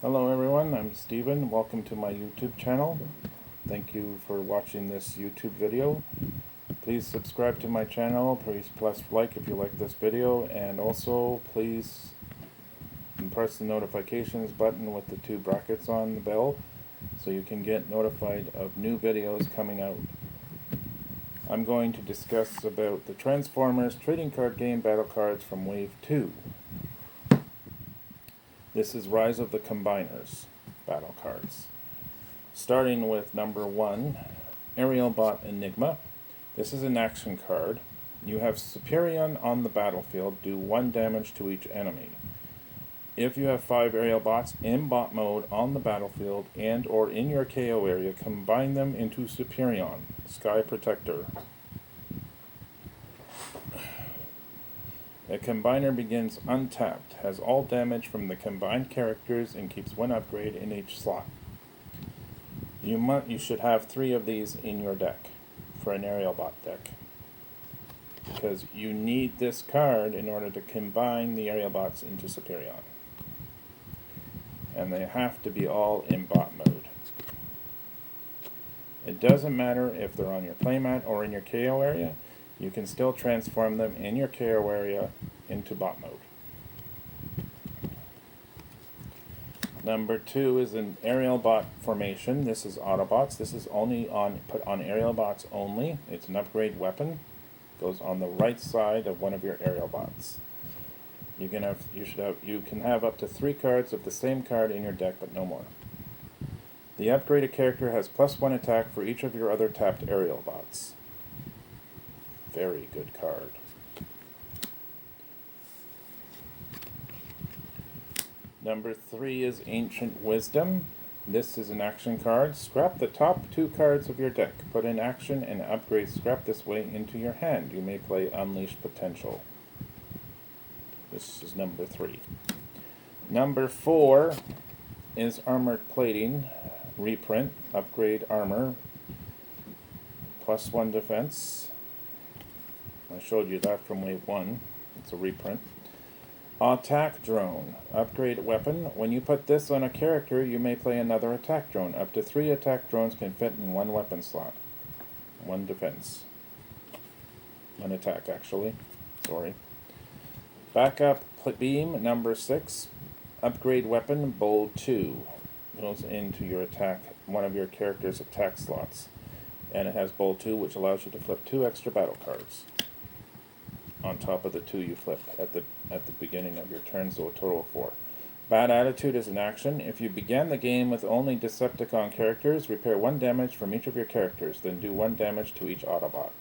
Hello everyone, I'm Steven. Welcome to my YouTube channel. Thank you for watching this YouTube video. Please subscribe to my channel, please press like if you like this video, and also please press the notifications button with the two brackets on the bell so you can get notified of new videos coming out. I'm going to discuss about the Transformers trading card game battle cards from Wave 2. This is Rise of the Combiners battle cards. Starting with number 1, Aerial Bot Enigma. This is an action card. You have Superion on the battlefield, do 1 damage to each enemy. If you have 5 aerial bots in bot mode on the battlefield and or in your KO area, combine them into Superion, Sky Protector. The combiner begins untapped, has all damage from the combined characters, and keeps 1 upgrade in each slot. You should have 3 of these in your deck for an aerial bot deck, because you need this card in order to combine the aerial bots into Superion. And they have to be all in bot mode. It doesn't matter if they're on your playmat or in your KO area. You can still transform them in your KO area into bot mode. Number 2 is an aerial bot formation. This is Autobots. This is only put on aerial bots only. It's an upgrade weapon. Goes on the right side of one of your aerial bots. You can have up to 3 cards of the same card in your deck, but no more. The upgraded character has +1 attack for each of your other tapped aerial bots. Very good card. Number 3 is Ancient Wisdom. This is an action card. Scrap the top 2 cards of your deck. Put in action and upgrade Scrap this way into your hand. You may play Unleashed Potential. This is number 3. Number 4 is Armored Plating. Reprint. Upgrade armor. +1 defense. I showed you that from Wave 1. It's a reprint. Attack Drone. Upgrade weapon. When you put this on a character, you may play another attack drone. Up to 3 attack drones can fit in 1 weapon slot. 1 defense. 1 attack, actually. Sorry. Backup beam. Number 6. Upgrade weapon. Bold 2. Goes into your attack, one of your character's attack slots. And it has Bold 2, which allows you to flip 2 extra battle cards on top of the 2 you flip at the beginning of your turn, so a total of 4. Bad Attitude is an action. If you began the game with only Decepticon characters, repair 1 damage from each of your characters, then do 1 damage to each Autobot.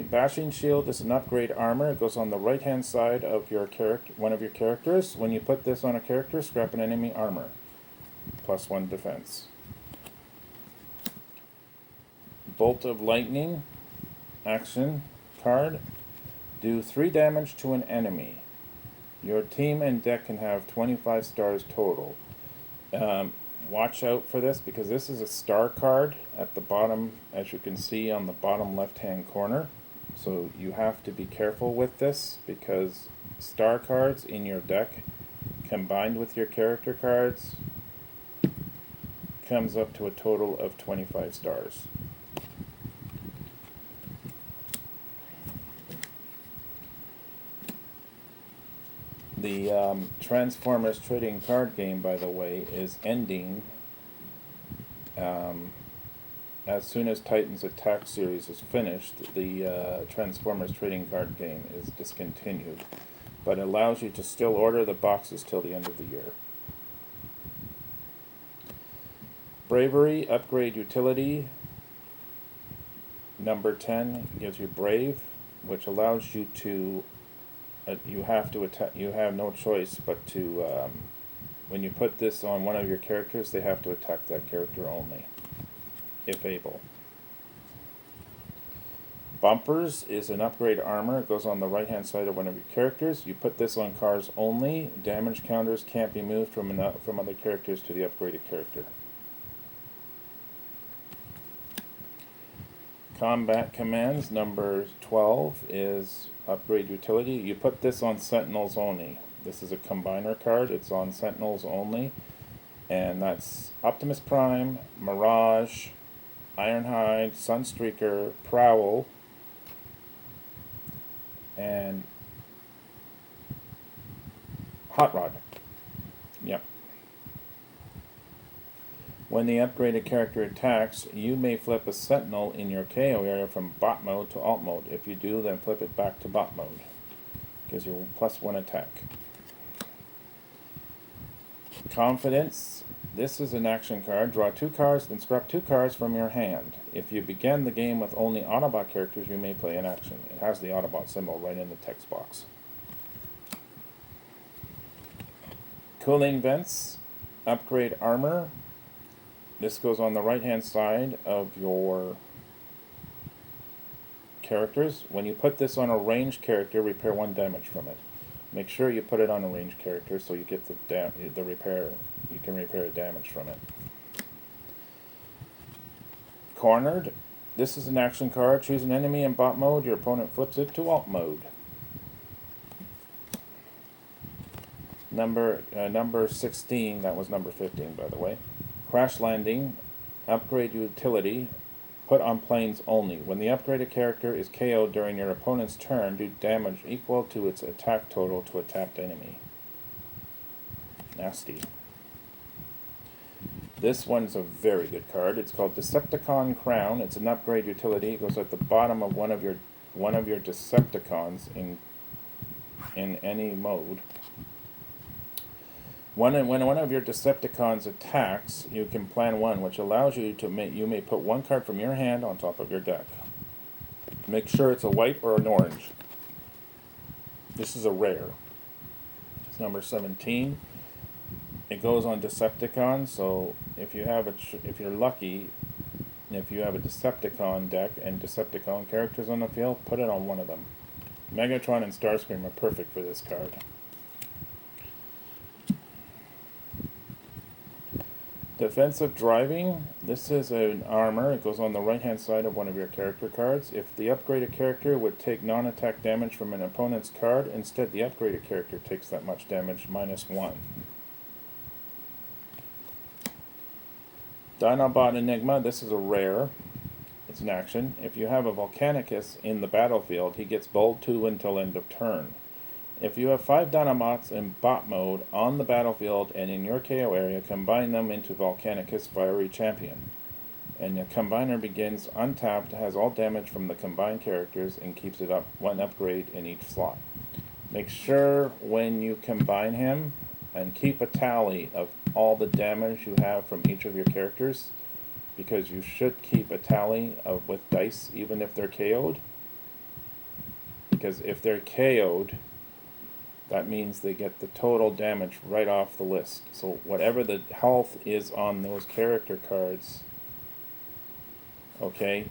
Bashing Shield is an upgrade armor. It goes on the right hand side of your one of your characters. When you put this on a character, scrap an enemy armor. +1 defense. Bolt of Lightning, action card. Do 3 damage to an enemy. Your team and deck can have 25 stars total. Watch out for this, because this is a star card at the bottom, as you can see on the bottom left hand corner. So you have to be careful with this, because star cards in your deck combined with your character cards comes up to a total of 25 stars. The Transformers trading card game, by the way, is ending as soon as Titan's Attack series is finished. The Transformers trading card game is discontinued, but it allows you to still order the boxes till the end of the year. Bravery, upgrade utility. Number 10 gives you Brave, which allows you to you have no choice but to, when you put this on one of your characters, they have to attack that character only, if able. Bumpers is an upgrade armor. It goes on the right hand side of one of your characters. You put this on cars only. Damage counters can't be moved from other characters to the upgraded character. Combat commands. Number 12 is upgrade utility. You put this on Sentinels only. This is a combiner card. It's on Sentinels only. And that's Optimus Prime, Mirage, Ironhide, Sunstreaker, Prowl, and Hot Rod. Yep. When the upgraded character attacks, you may flip a Sentinel in your KO area from bot mode to alt mode. If you do, then flip it back to bot mode. Gives you +1 attack. Confidence. This is an action card. Draw 2 cards, then scrap 2 cards from your hand. If you begin the game with only Autobot characters, you may play an action. It has the Autobot symbol right in the text box. Cooling vents. Upgrade armor. This goes on the right hand side of your characters. When you put this on a ranged character, repair 1 damage from it. Make sure you put it on a ranged character so you get the repair. You can repair damage from it. Cornered. This is an action card. Choose an enemy in bot mode. Your opponent flips it to alt mode. Number 16. That was number 15, by the way. Crash landing. Upgrade utility. Put on planes only. When the upgraded character is KO'd during your opponent's turn, do damage equal to its attack total to a tapped enemy. Nasty. This one's a very good card. It's called Decepticon Crown. It's an upgrade utility. It goes at the bottom of one of your Decepticons in any mode. When one of your Decepticons attacks, you can plan 1, which allows you to you may put 1 card from your hand on top of your deck. Make sure it's a white or an orange. This is a rare. It's number 17. It goes on Decepticon, so if you have if you're lucky, if you have a Decepticon deck and Decepticon characters on the field, put it on one of them. Megatron and Starscream are perfect for this card. Defensive driving. This is an armor. It goes on the right hand side of one of your character cards. If the upgraded character would take non-attack damage from an opponent's card, instead the upgraded character takes that much damage, -1. Dinobot Enigma. This is a rare. It's an action. If you have a Volcanicus in the battlefield, he gets bold 2 until end of turn. If you have 5 Dinobots in bot mode on the battlefield and in your KO area, combine them into Volcanicus Fiery Champion. And the combiner begins untapped, has all damage from the combined characters, and keeps it up 1 upgrade in each slot. Make sure when you combine him, and keep a tally of all the damage you have from each of your characters, because you should keep a tally with dice even if they're KO'd. Because if they're KO'd, that means they get the total damage right off the list. So whatever the health is on those character cards, okay,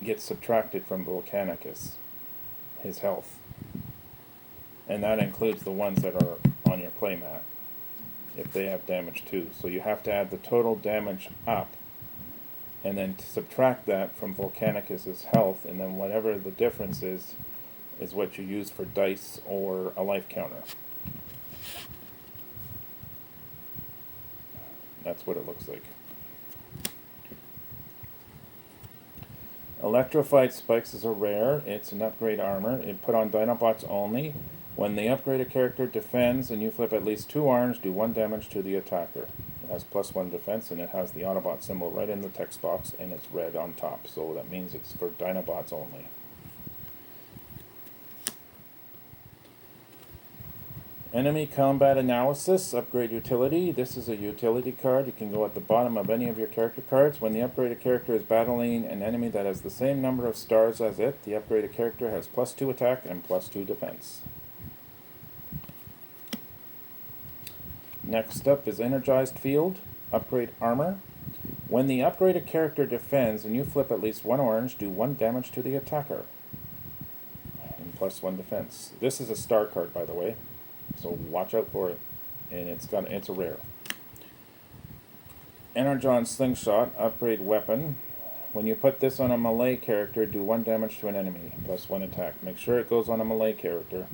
gets subtracted from Volcanicus, his health. And that includes the ones that are on your playmat, if they have damage too. So you have to add the total damage up, and then subtract that from Volcanicus's health, and then whatever the difference is what you use for dice or a life counter. That's what it looks like. Electrified Spikes is a rare. It's an upgrade armor. It put on Dinobots only. When the upgraded character defends and you flip at least 2 orange, do 1 damage to the attacker. It has +1 defense, and it has the Autobot symbol right in the text box, and it's red on top, so that means it's for Dinobots only. Enemy Combat Analysis, upgrade utility. This is a utility card. You can go at the bottom of any of your character cards. When the upgraded character is battling an enemy that has the same number of stars as it, the upgraded character has +2 attack and +2 defense. Next up is Energized Field, upgrade armor. When the upgraded character defends and you flip at least 1 orange, do 1 damage to the attacker. And +1 defense. This is a star card, by the way, so watch out for it. And it's a rare. Energon Slingshot, upgrade weapon. When you put this on a melee character, do 1 damage to an enemy, plus 1 attack. Make sure it goes on a melee character.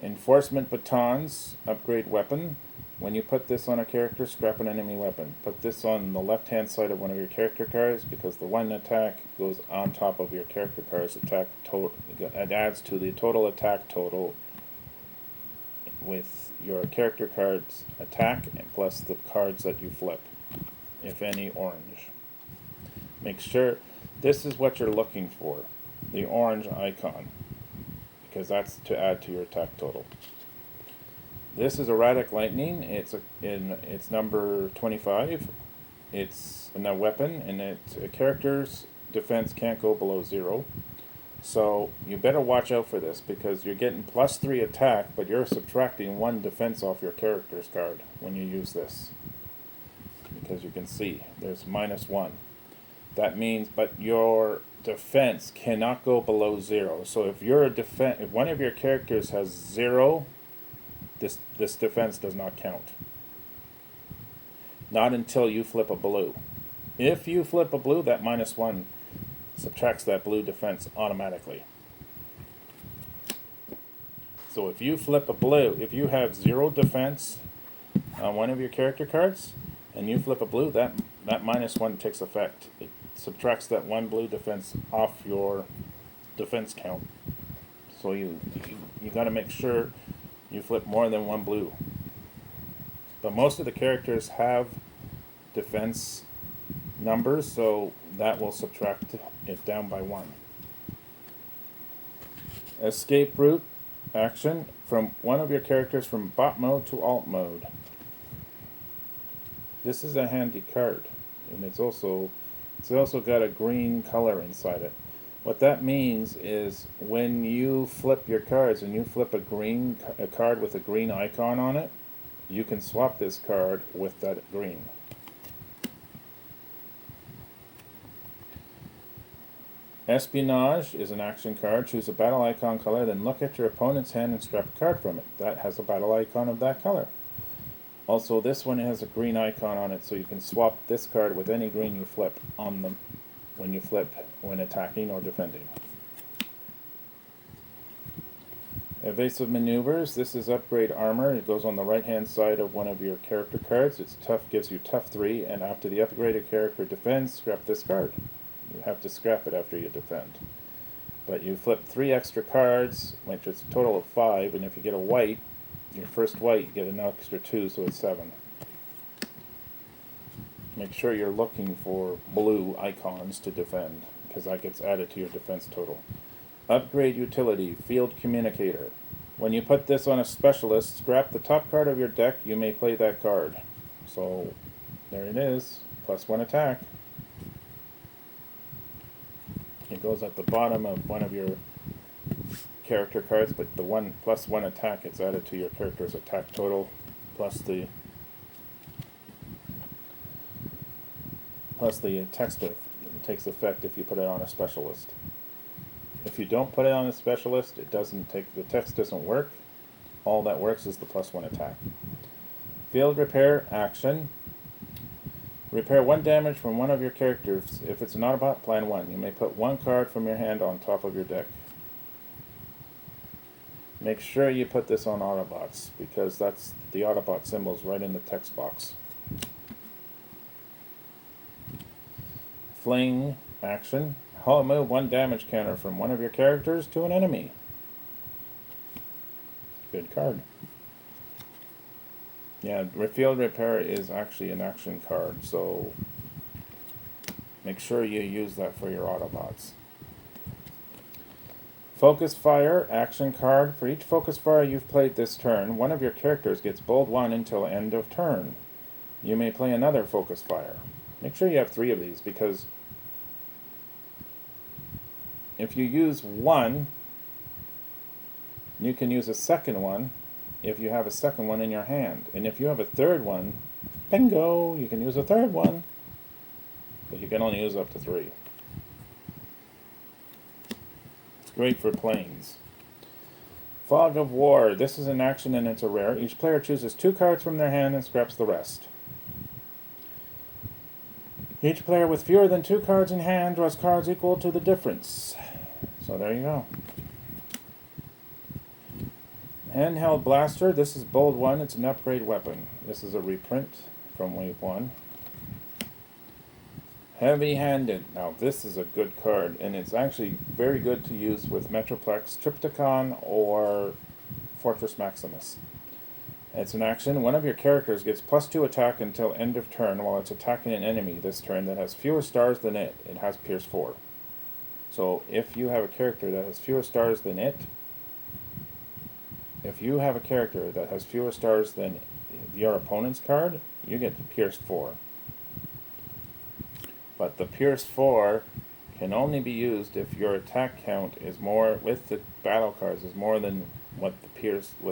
Enforcement batons, upgrade weapon. When you put this on a character, scrap an enemy weapon. Put this on the left-hand side of one of your character cards because the 1 attack goes on top of your character card's attack total. It adds to the total attack total with your character card's attack and plus the cards that you flip, if any orange. Make sure this is what you're looking for, the orange icon, because that's to add to your attack total. This is erratic lightning. It's number 25. It's a weapon, and a character's defense can't go below 0. So you better watch out for this because you're getting plus 3 attack, but you're subtracting 1 defense off your character's card when you use this. Because you can see there's -1. That means, but your defense cannot go below 0. So if if one of your characters has 0, this defense does not count. Not until you flip a blue. If you flip a blue, that -1 subtracts that blue defense automatically. So if you flip a blue, if you have 0 defense on one of your character cards, and you flip a blue, that -1 takes effect. It subtracts that 1 blue defense off your defense count. So you got to make sure you flip more than 1 blue. But most of the characters have defense numbers, so that will subtract it down by 1. Escape route action from one of your characters from bot mode to alt mode. This is a handy card, and it's also got a green color inside it. What that means is when you flip your cards and you flip a card with a green icon on it, you can swap this card with that green. Espionage is an action card. Choose a battle icon color, then look at your opponent's hand and scrap a card from it. That has a battle icon of that color. Also, this one has a green icon on it, so you can swap this card with any green you flip on them when attacking or defending. Evasive maneuvers. This is upgrade armor. It goes on the right-hand side of one of your character cards. It's tough, gives you tough 3, and after the upgraded character defends, scrap this card. You have to scrap it after you defend. But you flip 3 extra cards, which is a total of 5, and if you get a white, your first white, you get an extra 2, so it's 7. Make sure you're looking for blue icons to defend, because that gets added to your defense total. Upgrade utility, Field Communicator. When you put this on a specialist, scrap the top card of your deck, you may play that card. So, there it is, plus 1 attack. It goes at the bottom of one of your character cards, but the plus 1 attack is added to your character's attack total, plus the text takes effect if you put it on a specialist. If you don't put it on a specialist, the text doesn't work. All that works is the plus 1 attack. Field repair action. Repair 1 damage from one of your characters. If it's an Autobot, plan 1. You may put 1 card from your hand on top of your deck. Make sure you put this on Autobots, because that's the Autobot symbols right in the text box. Fling action. Move 1 damage counter from one of your characters to an enemy. Good card. Yeah, Field Repair is actually an action card, so make sure you use that for your Autobots. Focus Fire, action card. For each Focus Fire you've played this turn, one of your characters gets bold 1 until end of turn. You may play another Focus Fire. Make sure you have 3 of these, because if you use 1, you can use a second one if you have a second one in your hand. And if you have a third one, bingo, you can use a third one. But you can only use up to 3. It's great for planes. Fog of War. This is an action and it's a rare. Each player chooses 2 cards from their hand and scraps the rest. Each player with fewer than 2 cards in hand draws cards equal to the difference. So there you go. Handheld Blaster. This is Bold 1. It's an upgrade weapon. This is a reprint from Wave 1. Heavy-Handed. Now this is a good card, and it's actually very good to use with Metroplex, Triptychon, or Fortress Maximus. It's an action. One of your characters gets +2 attack until end of turn while it's attacking an enemy this turn that has fewer stars than it. It has Pierce 4. So if you have a character that has fewer stars than it, if you have a character that has fewer stars than your opponent's card, you get the Pierce 4. But the Pierce 4 can only be used if your attack count is more, with the battle cards, is more than what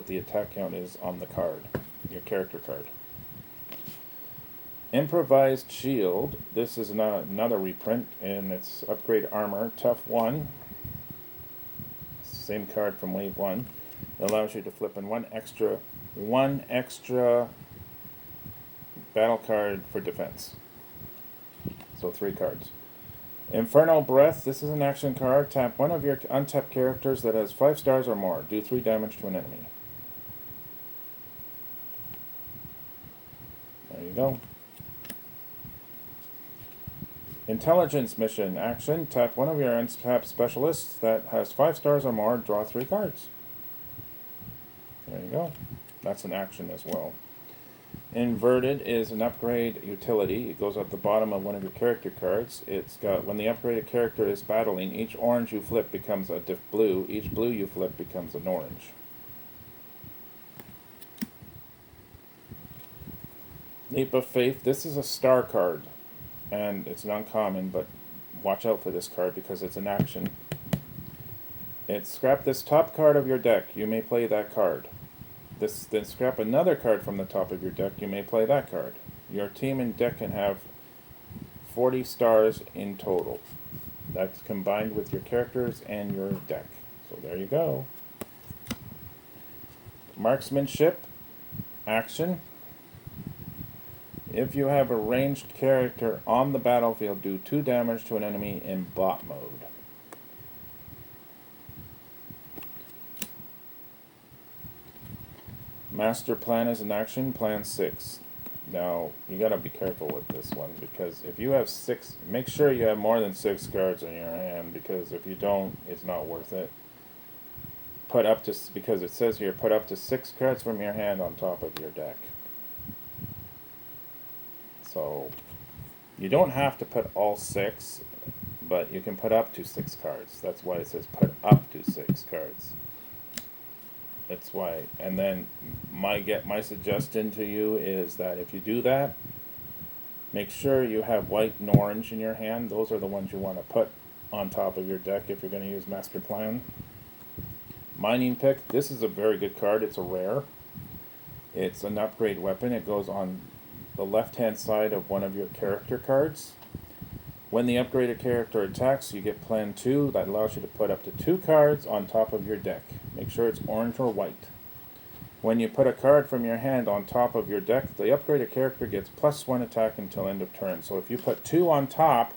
the attack count is on the card, your character card. Improvised Shield. This is another reprint, and it's upgrade armor, tough 1. Same card from Wave 1. It allows you to flip in one extra battle card for defense. So 3 cards. Infernal Breath. This is an action card. Tap one of your untapped characters that has 5 stars or more. Do 3 damage to an enemy. There you go. Intelligence Mission. Action. Tap one of your untapped specialists that has 5 stars or more. Draw 3 cards. There you go. That's an action as well. Inverted is an upgrade utility. It goes at the bottom of one of your character cards. It's got, when the upgraded character is battling, each orange you flip becomes a diff blue. Each blue you flip becomes an orange. Leap of Faith. This is a star card, and it's an uncommon, but watch out for this card because it's an action. It's scrap this top card of your deck. You may play that card. Then scrap another card from the top of your deck. You may play that card. Your team and deck can have 40 stars in total. That's combined with your characters and your deck. So there you go. Marksmanship. Action. If you have a ranged character on the battlefield, do 2 damage to an enemy in bot mode. Master Plan is an action, Plan 6. Now, you gotta be careful with this one, because if you have 6, make sure you have more than 6 cards in your hand, because if you don't, it's not worth it. Because it says here, put up to 6 cards from your hand on top of your deck. So, you don't have to put all 6, but you can put up to 6 cards. That's why it says put up to 6 cards. That's why. And then my suggestion to you is that if you do that, make sure you have white and orange in your hand. Those are the ones you want to put on top of your deck if you're going to use Master Plan. Mining Pick. This is a very good card. It's a rare. It's an upgrade weapon. It goes on the left-hand side of one of your character cards. When the upgraded character attacks, you get Plan 2. That allows you to put up to 2 cards on top of your deck. Make sure it's orange or white. When you put a card from your hand on top of your deck, the upgraded character gets +1 attack until end of turn. So if you put 2 on top,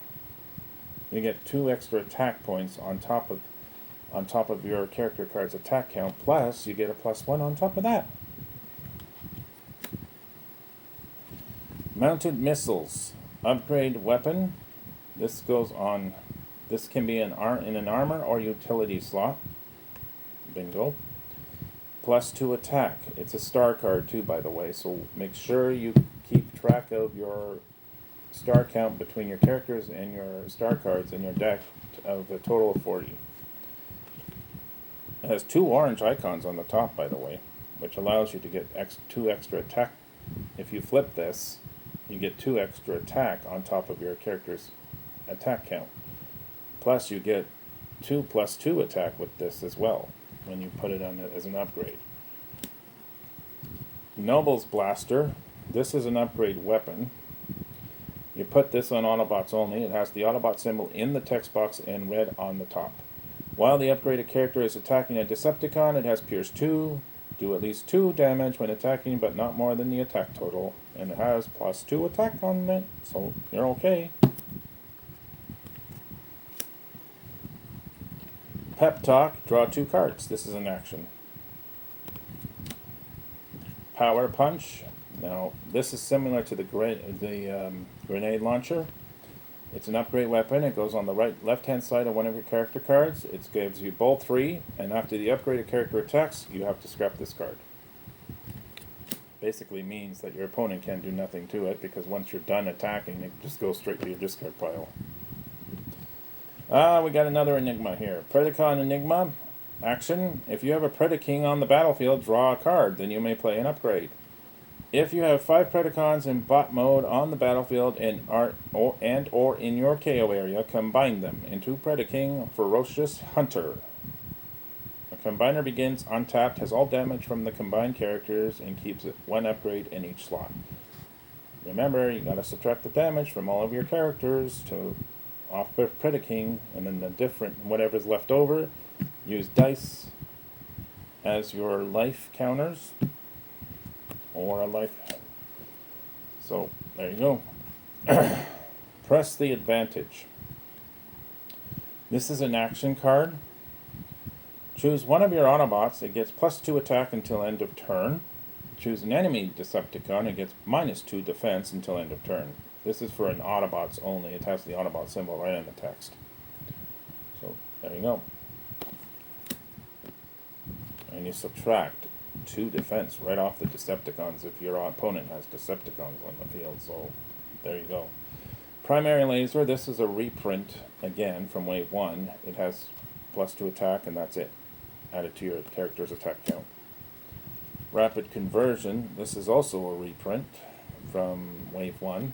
you get 2 extra attack points on top of your character card's attack count, plus you get a +1 on top of that. Mounted Missiles. Upgrade weapon. This goes on. This can be in an armor or utility slot. Bingo. +2 attack. It's a star card too, by the way, so make sure you keep track of your star count between your characters and your star cards in your deck of a total of 40. It has 2 orange icons on the top, by the way, which allows you to get 2 extra attack. If you flip this, you get 2 extra attack on top of your character's attack count. Plus you get 2 +2 attack with this as well when you put it on as an upgrade. Noble's Blaster. This is an upgrade weapon. You put this on Autobots only. It has the Autobot symbol in the text box in red on the top. While the upgraded character is attacking a Decepticon, it has Pierce 2. Do at least 2 damage when attacking, but not more than the attack total. And it has +2 attack on it, so you're okay. Pep Talk, draw 2 cards. This is an action. Power Punch. Now, this is similar to the grenade launcher. It's an upgrade weapon. It goes on the left-hand side of one of your character cards. It gives you bolt 3, and after the upgraded character attacks, you have to scrap this card. Basically means that your opponent can't do nothing to it, because once you're done attacking, it just goes straight to your discard pile. We got another Enigma here. Predacon Enigma. Action. If you have a Predaking on the battlefield, draw a card. Then you may play an upgrade. If you have 5 Predacons in bot mode on the battlefield or in your KO area, combine them into Predaking Ferocious Hunter. A combiner begins untapped, has all damage from the combined characters, and keeps it 1 upgrade in each slot. Remember, you gotta subtract the damage from all of your characters to off the Predaking, and then the different whatever's left over, use dice as your life counters. Or a life. So, there you go. Press the advantage. This is an action card. Choose one of your Autobots. It gets +2 attack until end of turn. Choose an enemy Decepticon. It gets -2 defense until end of turn. This is for an Autobots only. It has the Autobot symbol right in the text. So, there you go. And you subtract 2 defense right off the Decepticons if your opponent has Decepticons on the field. So there you go. Primary Laser. This is a reprint again from Wave 1. It has +2 attack, and that's it. Add it to your character's attack count. Rapid Conversion. This is also a reprint from Wave 1.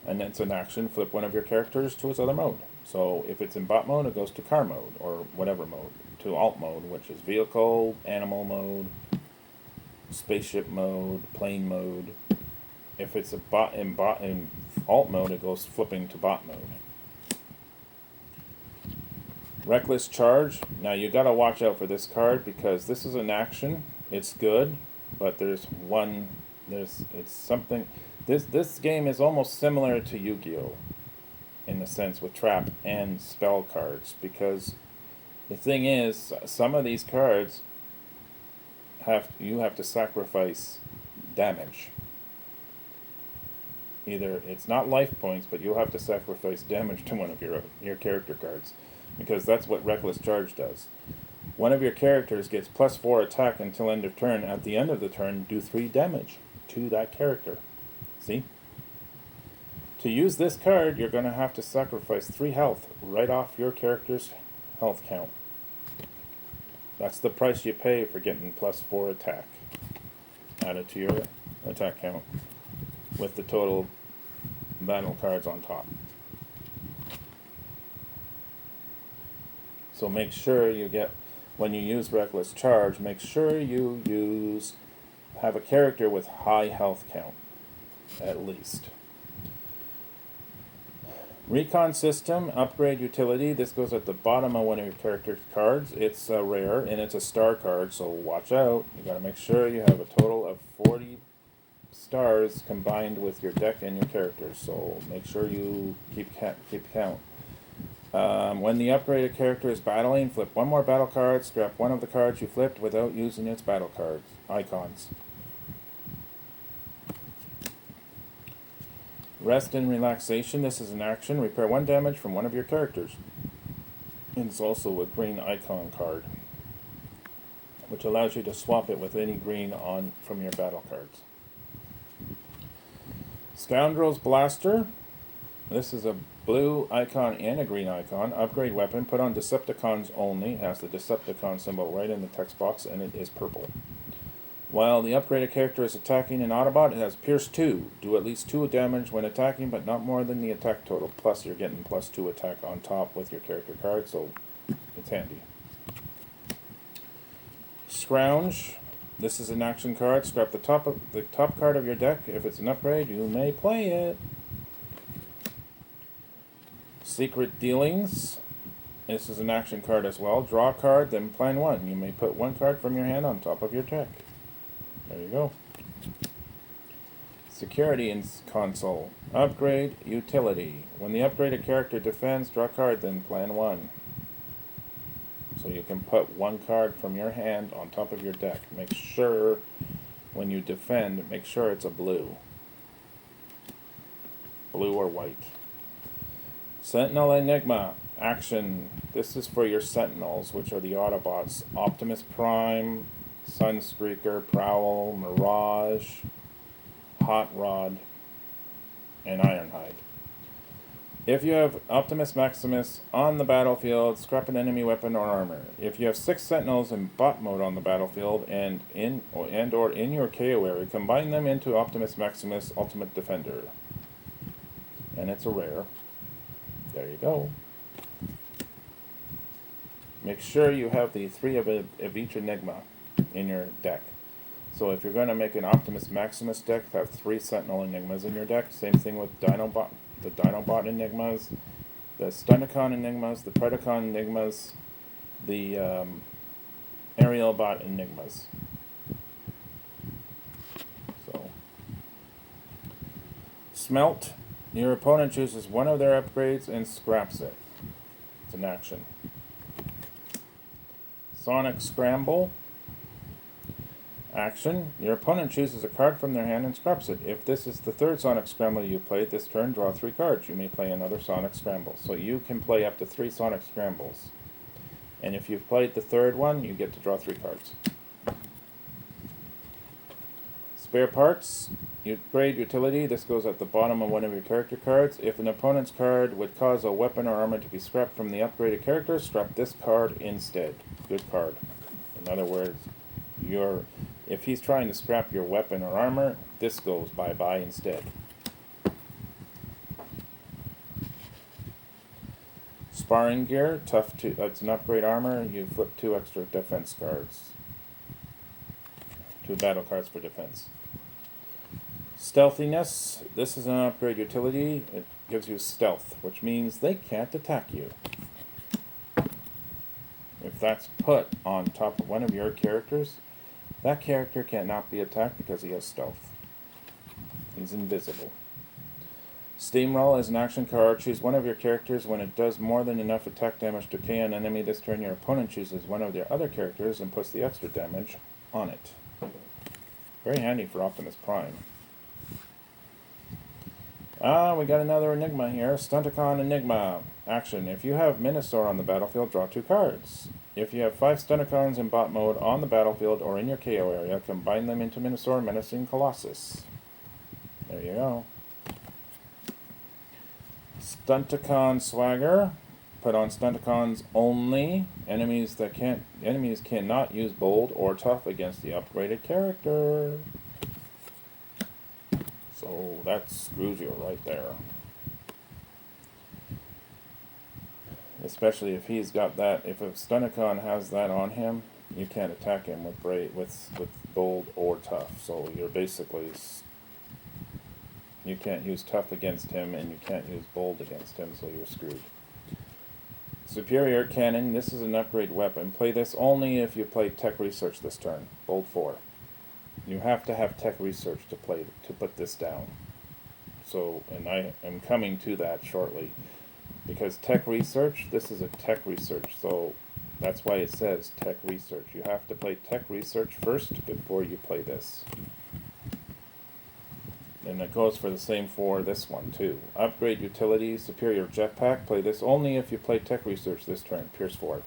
And it's an action. Flip one of your characters to its other mode. So if it's in bot mode, it goes to car mode or whatever mode. To alt mode, which is vehicle, animal mode, spaceship mode, plane mode. If it's in alt mode, it goes flipping to bot mode. Reckless Charge. Now you gotta watch out for this card because this is an action. It's good, but it's something. This game is almost similar to Yu-Gi-Oh! In a sense with trap and spell cards, because the thing is, some of these cards you have to sacrifice damage. Either it's not life points, but you'll have to sacrifice damage to one of your character cards, because that's what Reckless Charge does. One of your characters gets +4 attack until end of turn. At the end of the turn, do 3 damage to that character. See? To use this card, you're going to have to sacrifice 3 health right off your character's health count. That's the price you pay for getting +4 attack added to your attack count with the total battle cards on top. So make sure when you use Reckless Charge, make sure you have a character with high health count, at least. Recon System, Upgrade Utility. This goes at the bottom of one of your character's cards. It's rare, and it's a star card, so watch out. You gotta make sure you have a total of 40 stars combined with your deck and your characters, so make sure you keep count. When the upgraded character is battling, flip one more battle card, scrap one of the cards you flipped without using its battle cards, icons. Rest and Relaxation. This is an action. Repair 1 damage from one of your characters. And it's also a green icon card, which allows you to swap it with any green from your battle cards. Scoundrel's Blaster. This is a blue icon and a green icon. Upgrade weapon. Put on Decepticons only. It has the Decepticon symbol right in the text box, and it is purple. While the upgraded character is attacking an Autobot, it has Pierce 2. Do at least 2 damage when attacking, but not more than the attack total. Plus, you're getting +2 attack on top with your character card, so it's handy. Scrounge. This is an action card. Scrap the top card of your deck. If it's an upgrade, you may play it. Secret Dealings. This is an action card as well. Draw a card, then plan 1. You may put 1 card from your hand on top of your deck. There you go. Security in Console. Upgrade Utility. When the upgraded character defends, draw a card, then plan 1. So you can put one card from your hand on top of your deck. Make sure when you defend, make sure it's a blue. Blue or white. Sentinel Enigma. Action. This is for your Sentinels, which are the Autobots. Optimus Prime, Sunstreaker, Prowl, Mirage, Hot Rod, and Ironhide. If you have Optimus Maximus on the battlefield, scrap an enemy weapon or armor. If you have 6 Sentinels in bot mode on the battlefield and or in your KO area, combine them into Optimus Maximus Ultimate Defender. And it's a rare. There you go. Make sure you have the 3 of each Enigma in your deck. So if you're going to make an Optimus Maximus deck, have 3 Sentinel Enigmas in your deck. Same thing with Dinobot. The Dinobot Enigmas, the Stunticon Enigmas, the Predacon Enigmas, the Aerial Bot Enigmas. So, Smelt. Your opponent chooses one of their upgrades and scraps it. It's an action. Sonic Scramble. Action. Your opponent chooses a card from their hand and scraps it. If this is the 3rd Sonic Scramble you played this turn, draw 3 cards. You may play another Sonic Scramble. So you can play up to 3 Sonic Scrambles. And if you've played the 3rd one, you get to draw 3 cards. Spare Parts. Upgrade Utility. This goes at the bottom of one of your character cards. If an opponent's card would cause a weapon or armor to be scrapped from the upgraded character, scrap this card instead. Good card. In other words, if he's trying to scrap your weapon or armor, this goes bye-bye instead. Sparring Gear, it's an upgrade armor. You flip 2 extra defense cards. 2 battle cards for defense. Stealthiness, this is an upgrade utility. It gives you stealth, which means they can't attack you. If that's put on top of one of your characters, that character cannot be attacked because he has stealth. He's invisible. Steamroll is an action card. Choose one of your characters. When it does more than enough attack damage to KO an enemy this turn, your opponent chooses one of their other characters and puts the extra damage on it. Very handy for Optimus Prime. We got another Enigma here. Stunticon Enigma. Action. If you have Minosaur on the battlefield, draw 2 cards. If you have 5 Stunticons in bot mode on the battlefield or in your KO area, combine them into Minosaur Menacing Colossus. There you go. Stunticon Swagger. Put on Stunticons only. Enemies cannot use bold or tough against the upgraded character. So that screws you right there. Especially if he's got that. If a Stunticon has that on him, you can't attack him with bold or tough. So you're basically, you can't use tough against him and you can't use bold against him, so you're screwed. Superior Cannon. This is an upgrade weapon. Play this only if you play Tech Research this turn. Bold 4. You have to have Tech Research to put this down. So, and I am coming to that shortly. Because Tech Research, this is a Tech Research, so that's why it says Tech Research. You have to play Tech Research first before you play this. And it goes for the same for this one too. Upgrade Utility, Superior Jetpack. Play this only if you play Tech Research this turn. Pierce 4.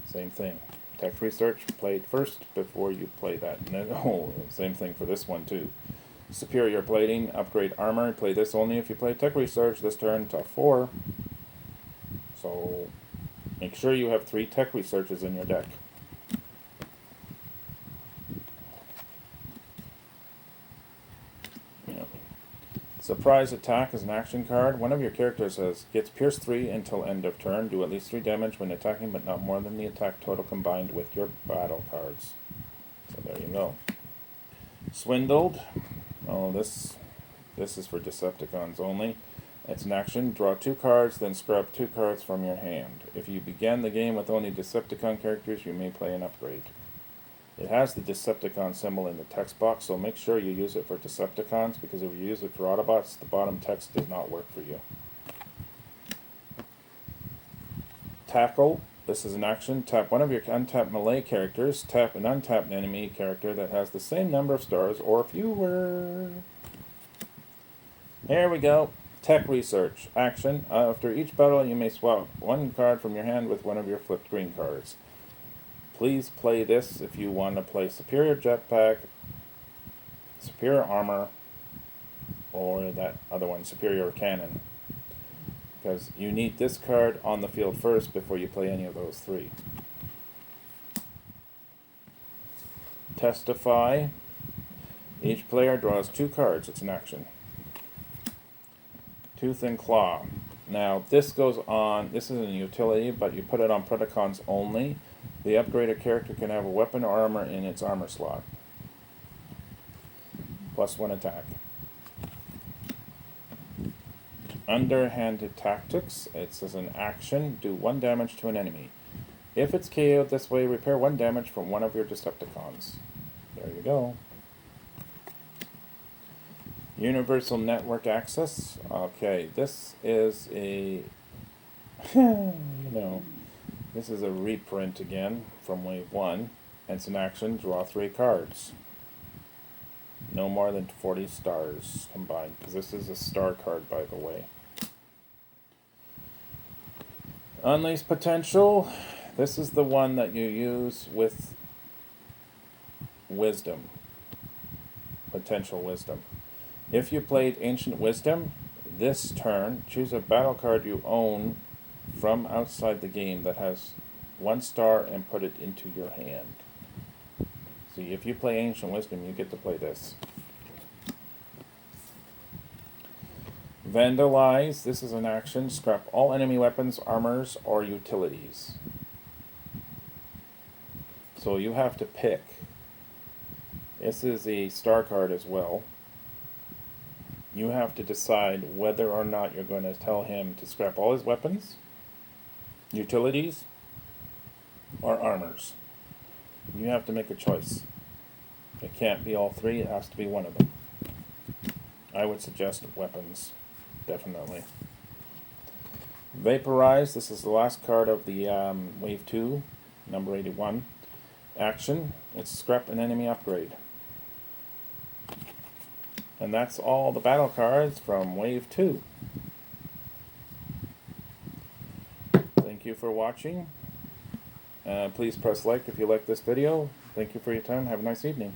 Same thing. Tech Research, play it first before you play that. No, same thing for this one too. Superior Plating, Upgrade Armor. Play this only if you play Tech Research this turn. Tough 4. So make sure you have 3 Tech Researches in your deck. Surprise Attack is an action card. One of your characters gets Pierce 3 until end of turn. Do at least 3 damage when attacking, but not more than the attack total combined with your battle cards. So there you go. Swindled. Oh, this is for Decepticons only. It's an action. Draw 2 cards, then scrap 2 cards from your hand. If you began the game with only Decepticon characters, you may play an upgrade. It has the Decepticon symbol in the text box, so make sure you use it for Decepticons, because if you use it for Autobots, the bottom text does not work for you. Tackle. This is an action. Tap one of your untapped melee characters. Tap an untapped enemy character that has the same number of stars or fewer. Here we go. Tech Research. Action. After each battle, you may swap one card from your hand with one of your flipped green cards. Please play this if you want to play Superior Jetpack, Superior Armor, or that other one, Superior Cannon. Because you need this card on the field first before you play any of those three. Testify. Each player draws 2 cards. It's an action. Tooth and Claw. Now this goes on, this isn't a utility, but you put it on Predacons only. The upgraded character can have a weapon or armor in its armor slot. +1 attack. Underhanded Tactics. It says an action. Do 1 damage to an enemy. If it's KO'd this way, repair 1 damage from one of your Decepticons. There you go. Universal Network Access. Okay, this is a, this is a reprint again from Wave 1. It's an action. Draw 3 cards. No more than 40 stars combined, because this is a star card, by the way. Unleash Potential. This is the one that you use with Wisdom. Potential Wisdom. If you played Ancient Wisdom, this turn, choose a battle card you own from outside the game that has 1 star and put it into your hand. See, if you play Ancient Wisdom, you get to play this. Vandalize. This is an action. Scrap all enemy weapons, armors, or utilities. So you have to pick. This is a star card as well. You have to decide whether or not you're going to tell him to scrap all his weapons, utilities, or armors. You have to make a choice. It can't be all 3, it has to be one of them. I would suggest weapons, definitely. Vaporize. This is the last card of the Wave 2, number 81. Action. It's scrap an enemy upgrade. And that's all the battle cards from Wave 2. Thank you for watching. Please press like if you like this video. Thank you for your time. Have a nice evening.